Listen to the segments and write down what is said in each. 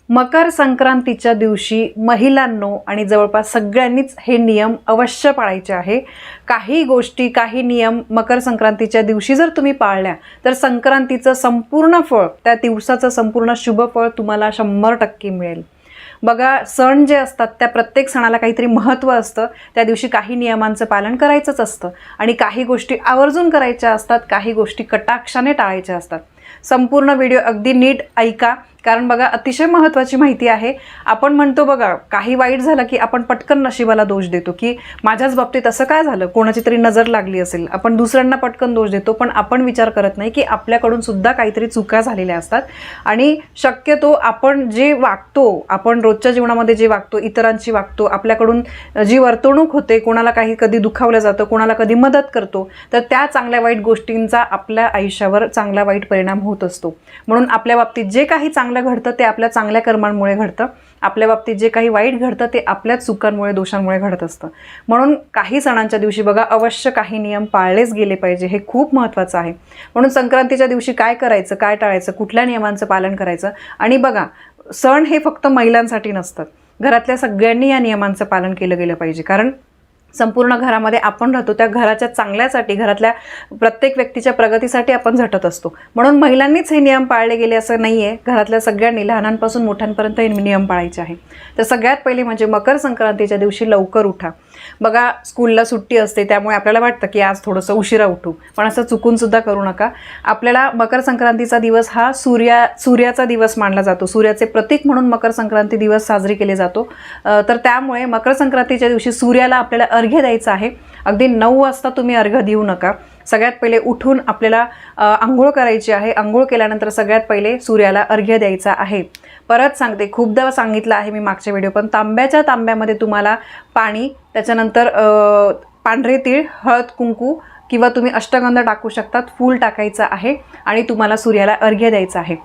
मकर संक्रांतीच्या दिवशी महिलांनो आणि जवळपास सगळ्यांनीच हे नियम अवश्य पाळायचे आहे। काही गोष्टी, काही नियम मकर संक्रांतीच्या दिवशी जर तुम्ही पाळल्या तर संक्रांतीचं संपूर्ण फळ, त्या दिवसाचं संपूर्ण शुभ फळ तुम्हाला 100% मिळेल। बघा, सण जे असतात त्या प्रत्येक सणाला काहीतरी महत्त्व असतं। त्या दिवशी काही नियमांचं पालन करायचंच असतं आणि काही गोष्टी आवर्जून करायच्या असतात, काही गोष्टी कटाक्षाने टाळायच्या असतात। संपूर्ण व्हिडिओ अगदी नीट ऐका, कारण बघा अतिशय महत्त्वाची माहिती आहे। आपण म्हणतो बघा, काही वाईट झालं की आपण पटकन नशिबाला दोष देतो की माझ्याच बाबतीत असं काय झालं, कोणाची तरी नजर लागली असेल, आपण दुसऱ्यांना पटकन दोष देतो। पण आपण विचार करत नाही की आपल्याकडून सुद्धा काहीतरी चुका झालेल्या असतात आणि शक्यतो आपण जे वागतो, आपण रोजच्या जीवनामध्ये जे वागतो, इतरांची वागतो, आपल्याकडून जी वर्तणूक होते, कोणाला काही कधी दुखावलं जातं, कोणाला कधी मदत करतो, तर त्या चांगल्या वाईट गोष्टींचा आपल्या आयुष्यावर चांगला वाईट परिणाम होत असतो। म्हणून आपल्या बाबतीत जे काही चांगलं घडतं ते आपल्या चांगल्या कर्मांमुळे घडतं, आपल्या बाबतीत जे काही वाईट घडतं ते आपल्या चुकांमुळे, दोषांमुळे घडत असतं। म्हणून काही सणांच्या दिवशी बघा अवश्य काही नियम पाळलेच गेले पाहिजे, हे खूप महत्त्वाचं आहे। म्हणून संक्रांतीच्या दिवशी काय करायचं, काय टाळायचं, कुठल्या नियमांचं पालन करायचं। आणि बघा, सण हे फक्त महिलांसाठी नसतात, घरातल्या सगळ्यांनी या नियमांचं पालन केलं गेलं पाहिजे। कारण संपूर्ण घरामध्ये आपण राहतो, त्या घराच्या चांगल्यासाठी, घरातल्या प्रत्येक व्यक्तीच्या प्रगतीसाठी आपण झटत असतो। म्हणून महिलांनीच हे नियम पाळले गेले असं नाही आहे, घरातल्या सगळ्यांनी लहानांपासून मोठ्यांपर्यंत हे नियम पाळायचे आहे। तर सगळ्यात पहिले म्हणजे मकर संक्रांतीच्या दिवशी लवकर उठा। बघा, स्कूलला सुट्टी असते त्यामुळे आपल्याला वाटतं की आज थोडंसं उशिरा उठू, पण असं चुकून सुद्धा करू नका। आपल्याला मकर संक्रांतीचा दिवस हा सूर्याचा दिवस मानला जातो, सूर्याचे प्रतीक म्हणून मकर संक्रांती दिवस साजरी केले जातो। तर त्यामुळे मकर संक्रांतीच्या दिवशी सूर्याला आपल्याला अर्घ्य द्यायचं आहे। अगदी 9 वाजता तुम्ही अर्घ्य देऊ नका। सगळ्यात पहिले उठून आपल्याला आंघोळ करायची आहे। आंघोळ केल्यानंतर सगळ्यात पहिले सूर्याला अर्घ्य द्यायचा आहे। परत सांगते, खूपदा सांगितलं आहे मी मागच्या व्हिडिओ, पण तांब्यामध्ये तुम्हाला पाणी, त्याच्यानंतर पांढरे तीळ, हळद, कुंकू किंवा तुम्ही अष्टगंध टाकू शकतात, फूल टाकायचं आहे आणि तुम्हाला सूर्याला अर्घ्य द्यायचं आहे।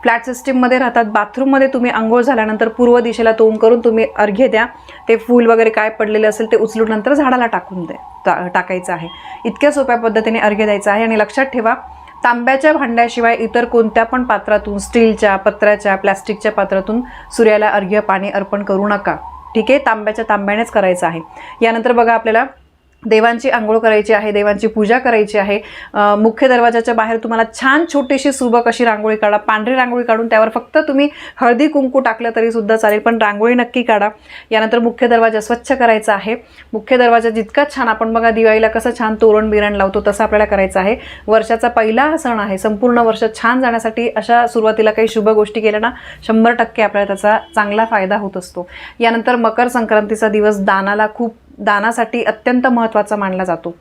फ्लॅट सिस्टीममध्ये राहतात, बाथरूममध्ये तुम्ही आंघोळ झाल्यानंतर पूर्व दिशेला तोंड करून तुम्ही अर्घ्य द्या। ते फूल वगैरे काय पडलेले असेल ते उचलून नंतर झाडाला टाकायचं आहे। इतक्या सोप्या पद्धतीने अर्घ्य द्यायचं आहे। आणि लक्षात ठेवा, तांब्याच्या भांड्याशिवाय इतर कोणत्या पण पात्रातून, स्टीलच्या, पत्र्याच्या, प्लास्टिकच्या पात्रातून सूर्याला अर्घ्य पाणी अर्पण करू नका। ठीक आहे, तांब्यानेच करायचं आहे। यानंतर बघा, आपल्याला देवांची आंघोळ करायची आहे, देवांची पूजा करायची आहे। मुख्य दरवाजाच्या बाहेर तुम्हाला छान छोटीशी सुबक अशी रांगोळी काढा, पांढरी रांगोळी काढून त्यावर फक्त तुम्ही हळदी कुंकू टाकलं तरी सुद्धा चालेल, पण रांगोळी नक्की काढा। यानंतर मुख्य दरवाजा स्वच्छ करायचा आहे। मुख्य दरवाजा जितका छान, आपण बघा दिवाळीला कसं छान तोरण बिरण लावतो तसं आपल्याला करायचं आहे। वर्षाचा पहिला सण आहे, संपूर्ण वर्ष छान जाण्यासाठी अशा सुरुवातीला काही शुभ गोष्टी केल्या ना 100% आपल्याला त्याचा चांगला फायदा होत असतो। यानंतर मकर संक्रांतीचा दिवस दानासाठी अत्यंत महत्त्वाचा मानला जातो।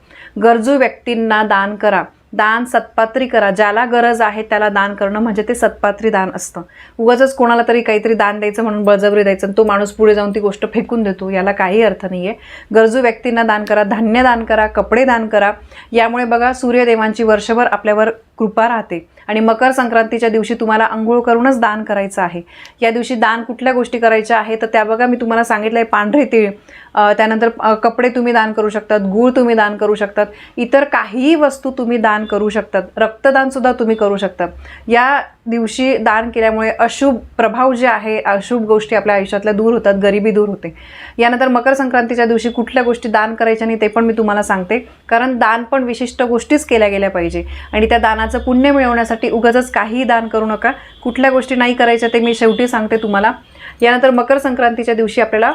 गरजू व्यक्तींना दान करा, दान सत्पात्री करा। ज्याला गरज आहे त्याला दान करणं म्हणजे ते सत्पात्री दान असतं। उगाचच कोणाला तरी काहीतरी दान द्यायचं म्हणून बळजबरी द्यायचं आणि तो माणूस पुढे जाऊन ती गोष्ट फेकून देतो, याला काही अर्थ नाही आहे। गरजू व्यक्तींना दान करा, धान्य दान करा, कपडे दान करा। यामुळे बघा, सूर्यदेवांची वर्षभर आपल्यावर कृपा राहते। आणि मकर संक्रांतीच्या दिवशी तुम्हाला आंघोळ करूनच दान करायचं आहे। या दिवशी दान कुठल्या गोष्टी करायच्या आहे तर त्या बघा, मी तुम्हाला सांगितलं आहे, पांढरे तीळ, त्यानंतर कपडे तुम्ही दान करू शकतात, गूळ तुम्ही दान करू शकतात, इतर काहीही वस्तू तुम्ही दान करू शकतात, रक्तदान सुद्धा तुम्ही करू शकता। या दिवशी दान केल्यामुळे अशुभ प्रभाव जे आहे, अशुभ गोष्टी आपल्या आयुष्यातल्या दूर होतात, गरिबी दूर होते। यानंतर मकर संक्रांतीच्या दिवशी कुठल्या गोष्टी दान करायच्या नाही ते पण मी तुम्हाला सांगते, कारण दान पण विशिष्ट गोष्टीच केल्या गेल्या पाहिजे आणि त्या दानाचं पुण्य मिळवण्यासाठी उगाचच काहीही दान करू नका। कुठल्या गोष्टी नाही करायच्या ते मी शेवटी सांगते तुम्हाला। यानंतर मकर संक्रांतीच्या दिवशी आपल्याला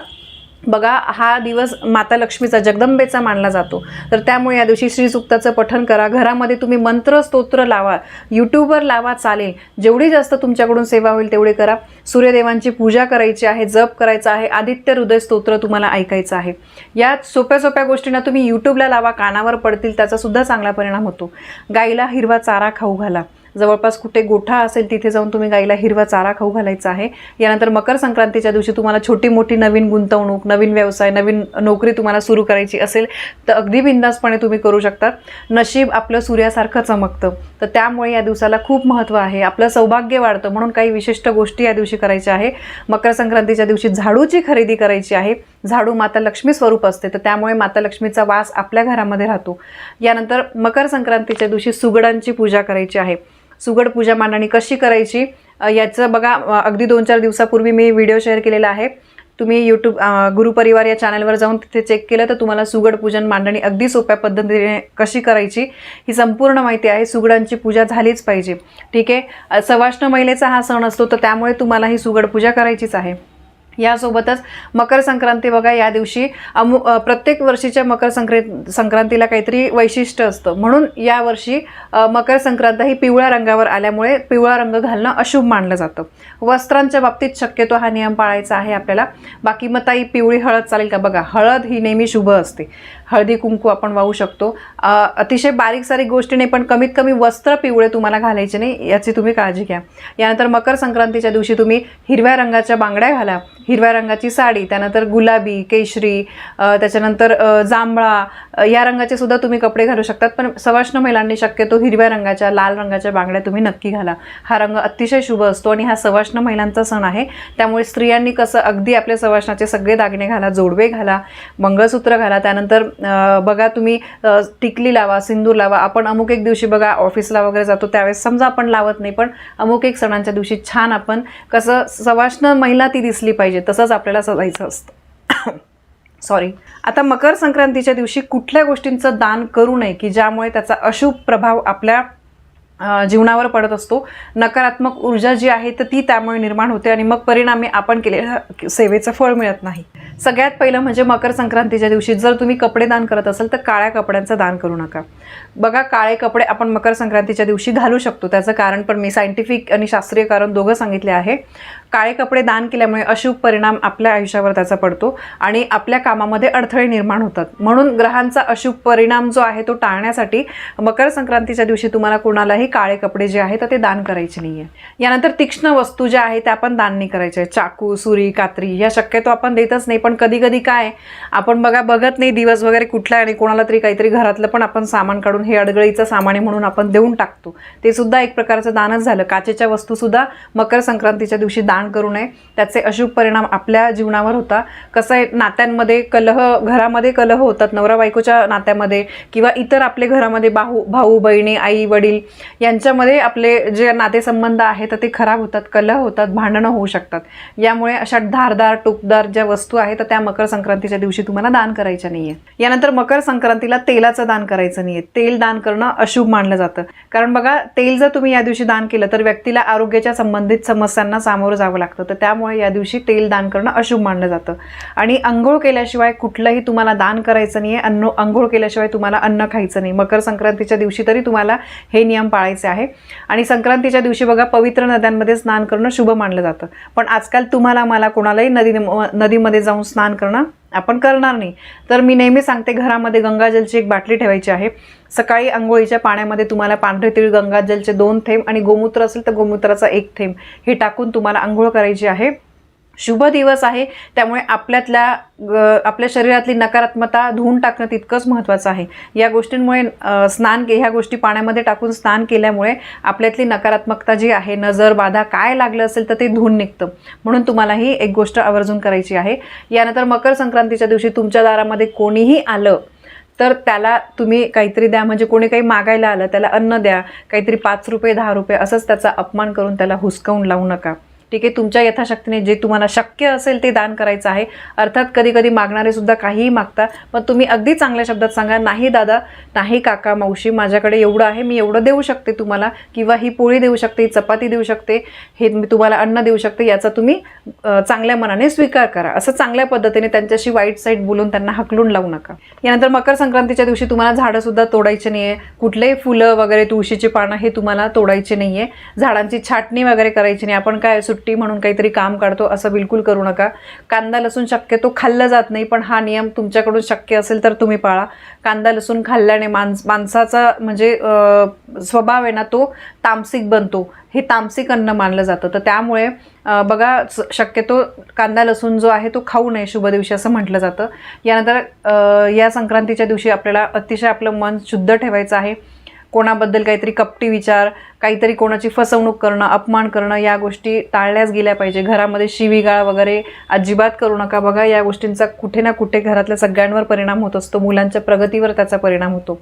बघा, हा दिवस माता लक्ष्मीचा, जगदंबेचा मानला जातो। तर त्यामुळे या दिवशी श्रीसूक्ताचं पठण करा। घरामध्ये तुम्ही मंत्र स्तोत्र लावा, यूट्यूबवर लावा, चालेल, जेवढी जास्त तुमच्याकडून सेवा होईल तेवढे करा। सूर्यदेवांची पूजा करायची आहे, जप करायचा आहे, आदित्य हृदय स्तोत्र तुम्हाला ऐकायचं आहे। या सोप्या गोष्टींना तुम्ही यूट्यूबला लावा, कानावर पडतील, त्याचा सुद्धा चांगला परिणाम होतो। गाईला हिरवा चारा खाऊ घाला, जवळपास कुठे गोठा असेल तिथे जाऊन तुम्ही गाईला हिरवा चारा खाऊ घालायचा आहे। यानंतर मकर संक्रांतीच्या दिवशी तुम्हाला छोटी मोठी नवीन गुंतवणूक, नवीन व्यवसाय, नवीन नोकरी तुम्हाला सुरू करायची असेल तर अगदी बिंदासपणे तुम्ही करू शकता। नशीब आपलं सूर्यासारखं चमकतं, तर त्यामुळे या दिवसाला खूप महत्त्व आहे। आपलं सौभाग्य वाढतं, म्हणून काही विशिष्ट गोष्टी या दिवशी करायच्या आहे। मकर संक्रांतीच्या दिवशी झाडूची खरेदी करायची आहे। झाडू माता लक्ष्मी स्वरूप असते, तर त्यामुळे माता लक्ष्मीचा वास आपल्या घरामध्ये राहतो। यानंतर मकर संक्रांतीच्या दिवशी सुगडांची पूजा करायची आहे। सुगड पूजा मांडणी कशी करायची याचं बघा अगदी 2-4 दिवसापूर्वी मी व्हिडिओ शेअर केलेला आहे. तुम्ही यूट्यूब गुरुपरिवार या चॅनलवर जाऊन तिथे चेक केलं तर तुम्हाला सुगड पूजन मांडणी अगदी सोप्या पद्धतीने कशी करायची ही संपूर्ण माहिती आहे. सुगडांची पूजा झालीच पाहिजे. ठीक आहे, सवाष्ण महिलेचा हा सण असतो तर त्यामुळे तुम्हाला ही सुगड पूजा करायचीच आहे. यासोबतच मकर संक्रांती बघा, या दिवशी प्रत्येक वर्षीच्या मकर संक्रांतीला काहीतरी वैशिष्ट्य असतं. म्हणून यावर्षी मकर संक्रांत ही पिवळ्या रंगावर आल्यामुळे पिवळा रंग घालणं अशुभ मानलं जातं. वस्त्रांच्या बाबतीत शक्यतो हा नियम पाळायचा आहे आपल्याला. बाकी मग ताई पिवळी हळद चालेल का? बघा, हळद ही नेहमी शुभ असते. हळदी कुंकू आपण वाहू शकतो. अतिशय बारीक सारीक गोष्टी नाही, पण कमीत कमी वस्त्र पिवळे तुम्हाला घालायचे नाही याची तुम्ही काळजी घ्या. यानंतर मकर संक्रांतीच्या दिवशी तुम्ही हिरव्या रंगाच्या बांगड्या घाला, हिरव्या रंगाची साडी, त्यानंतर गुलाबी, केशरी, त्याच्यानंतर जांभळा या रंगाचे सुद्धा तुम्ही कपडे घालू शकतात. पण सवाष्ण महिलांनी शक्यतो हिरव्या रंगाच्या, लाल रंगाच्या बांगड्या तुम्ही नक्की घाला. हा रंग अतिशय शुभ असतो आणि हा सवाष्ण महिलांचा सण आहे. त्यामुळे स्त्रियांनी कसं अगदी आपल्या सवाष्णाचे सगळे दागिने घाला, जोडवे घाला, मंगळसूत्र घाला. त्यानंतर बघा तुम्ही टिकली लावा, सिंदूर लावा. आपण अमुक एक दिवशी बघा ऑफिसला वगैरे जातो त्यावेळेस समजा आपण लावत नाही, पण अमुक एक सणांच्या दिवशी छान आपण कसं सवाष्ण महिला ती दिसली पाहिजे तसंच आपल्याला सजायचं असतं. सॉरी. आता मकर संक्रांतीच्या दिवशी कुठल्या गोष्टींचं दान करू नये की ज्यामुळे त्याचा अशुभ प्रभाव आपल्या जीवनावर पडत असतो. नकारात्मक ऊर्जा जी आहे तर ती त्यामुळे निर्माण होते आणि मग परिणामी आपण केलेल्या सेवेचं फळ मिळत नाही. सगळ्यात पहिलं म्हणजे मकर संक्रांतीच्या दिवशी जर तुम्ही कपडे दान करत असाल तर काळ्या कपड्यांचं दान करू नका. बघा, काळे कपडे आपण मकर संक्रांतीच्या दिवशी घालू शकतो. त्याचं कारण पण मी सायंटिफिक आणि शास्त्रीय कारण दोघं सांगितले आहे. काळे कपडे दान केल्यामुळे अशुभ परिणाम आपल्या आयुष्यावर त्याचा पडतो आणि आपल्या कामामध्ये अडथळे निर्माण होतात. म्हणून ग्रहांचा अशुभ परिणाम जो आहे तो टाळण्यासाठी मकर संक्रांतीच्या दिवशी तुम्हाला कोणालाही काळे कपडे जे आहेत ते दान करायचे नाहीये. यानंतर तीक्ष्ण वस्तू ज्या आहेत त्या आपण दान नाही करायच्या. चाकू, सुरी, कात्री या शक्यतो आपण देतच नाही. पण कधी कधी काय आपण बघत नाही दिवस वगैरे कुठला आणि कोणाला तरी काहीतरी घरातलं पण आपण सामान काढून हे अडगळीचं सामान आहे म्हणून आपण देऊन टाकतो. ते सुद्धा एक प्रकारचं दानच झालं. काचेच्या वस्तू सुद्धा मकर संक्रांतीच्या दिवशी दान करू नये. त्याचे अशुभ परिणाम आपल्या जीवनावर होता. कसं आहे, नात्यांमध्ये कलह, घरामध्ये कलह होतात, नवरा बायकोच्या नात्यामध्ये किंवा इतर आपले घरामध्ये भाऊ बहिणी, आई वडील यांच्यामध्ये आपले जे नातेसंबंध आहेत ते खराब होतात, कलह होतात, भांडणं होऊ शकतात. यामुळे अशा धारदार टोकदार ज्या वस्तू आहेत त्या मकर संक्रांतीच्या दिवशी तुम्हाला दान करायच्या नाहीये. यानंतर मकर संक्रांतीला तेलाचं दान करायचं नाहीये. तेल दान करणं अशुभ मानलं जातं. कारण बघा, तेल जर तुम्ही या दिवशी दान केलं तर व्यक्तीला आरोग्याच्या संबंधित समस्यांना सामोरं जावं लागतं. तर त्यामुळे या दिवशी तेल दान करणं अशुभ मानलं जातं. आणि अंघोळ केल्याशिवाय कुठलंही तुम्हाला दान करायचं नाहीये. अंघोळ केल्याशिवाय तुम्हाला अन्न खायचं नाही. मकर संक्रांतीच्या दिवशी तरी तुम्हाला हे नियम पाळायचे आहे. आणि संक्रांतीच्या दिवशी बघा पवित्र नद्यांमध्ये स्नान करणं शुभ मानलं जातं. पण आजकाल तुम्हाला मला कोणालाही नदीमध्ये जाऊन स्नान करणं आपण करणार नाही. तर मी नेहमी सांगते, घरामध्ये गंगाजलची एक बाटली ठेवायची आहे. सकाळी अंघोळीच्या पाण्यामध्ये तुम्हाला पांढरे तीळ, गंगाजलचे 2 थेंब आणि गोमूत्र असेल तर गोमूत्राचा 1 थेंब हे टाकून तुम्हाला अंघोळ करायची आहे. शुभ दिवस आहे त्यामुळे आपल्या शरीरातली नकारात्मकता धुवून टाकणं तितकंच महत्त्वाचं आहे. या गोष्टींमुळे ह्या गोष्टी पाण्यामध्ये टाकून स्नान केल्यामुळे आपल्यातली नकारात्मकता जी आहे, नजर बाधा काय लागलं असेल तर ते धुवून निघतं. म्हणून तुम्हाला ही एक गोष्ट आवर्जून करायची आहे. यानंतर मकर संक्रांतीच्या दिवशी तुमच्या दारामध्ये कोणीही आलं तर त्याला तुम्ही काहीतरी द्या. म्हणजे कोणी काही मागायला आलं त्याला अन्न द्या. काहीतरी 5 रुपये 10 रुपये असंच त्याचा अपमान करून त्याला हुसकावून लावू नका. ठीक आहे, तुमच्या यथाशक्तीने जे तुम्हाला शक्य असेल ते दान करायचं आहे. अर्थात कधी कधी मागणारे सुद्धा काहीही मागतात, पण तुम्ही अगदी चांगल्या शब्दात सांगा, नाही दादा, नाही काका, मावशी, माझ्याकडे एवढं आहे, मी एवढं देऊ शकते तुम्हाला, किंवा ही पोळी देऊ शकते, ही चपाती देऊ शकते, हे मी तुम्हाला अन्न देऊ शकते, याचा तुम्ही चांगल्या मनाने स्वीकार करा. असं चांगल्या पद्धतीने त्यांच्याशी वाईट साईड बोलून त्यांना हकलून लावू नका. यानंतर मकर संक्रांतीच्या दिवशी तुम्हाला झाडं सुद्धा तोडायचे नाहीये. कुठलेही फुलं वगैरे, तुळशीची पानं हे तुम्हाला तोडायचे नाहीये. झाडांची छाटणी वगैरे करायची नाही. आपण काय सुट्टी म्हणून काहीतरी काम काढतो असं बिलकुल करू नका. कांदा लसूण शक्यतो खाल्लं जात नाही, पण हा नियम तुमच्याकडून शक्य असेल तर तुम्ही पाळा. कांदा लसूण खाल्ल्याने माणसाचा म्हणजे स्वभाव आहे ना तो तामसिक बनतो. हे तामसिक अन्न मानलं जातं. तर त्यामुळे बघा शक्यतो कांदा लसूण जो आहे तो खाऊ नये शुभ दिवशी असं म्हटलं जातं. यानंतर या संक्रांतीच्या दिवशी आपल्याला अतिशय आपलं मन शुद्ध ठेवायचं आहे. कोणाबद्दल काहीतरी कपटी विचार, काहीतरी कोणाची फसवणूक करणं, अपमान करणं या गोष्टी टाळल्याच गेल्या पाहिजे. घरामध्ये शिवीगाळ वगैरे अजिबात करू नका. बघा, या गोष्टींचा कुठे ना कुठे घरातल्या सगळ्यांवर परिणाम होत असतो, मुलांच्या प्रगतीवर त्याचा परिणाम होतो.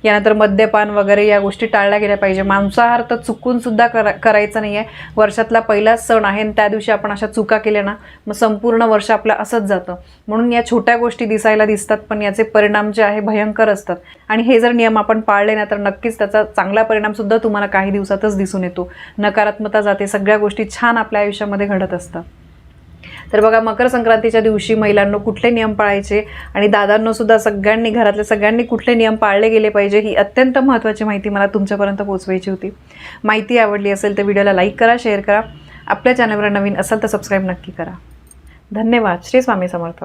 यानंतर मद्यपान वगैरे या गोष्टी टाळल्या गेल्या पाहिजे. मांसाहार तर चुकून सुद्धा करायचा नाही आहे. वर्षातला पहिला सण आहे आणि त्या दिवशी आपण अशा चुका केल्या ना, मग संपूर्ण वर्ष आपलं असंच जातं. म्हणून या छोट्या गोष्टी दिसायला दिसतात, पण याचे परिणाम जे आहे भयंकर असतात. आणि हे जर नियम आपण पाळले ना, तर नक्कीच त्याचा चांगला परिणाम सुद्धा तुम्हाला काही दिवसातच दिसून येतो. नकारात्मकता जाते, सगळ्या गोष्टी छान आपल्या आयुष्यामध्ये घडत असतात. तर बघा, मकर संक्रांतीच्या दिवशी महिलांनो कुठले नियम पाळायचे आणि दादांनो सुद्धा सगळ्यांनी, घरातल्या सगळ्यांनी कुठले नियम पाळले गेले पाहिजे, ही अत्यंत महत्त्वाची माहिती मला तुमच्यापर्यंत पोहोचवायची होती. माहिती आवडली असेल तर व्हिडिओला लाईक करा, शेअर करा. आपल्या चॅनलवर नवीन असाल तर सबस्क्राईब नक्की करा. धन्यवाद. श्री स्वामी समर्थ.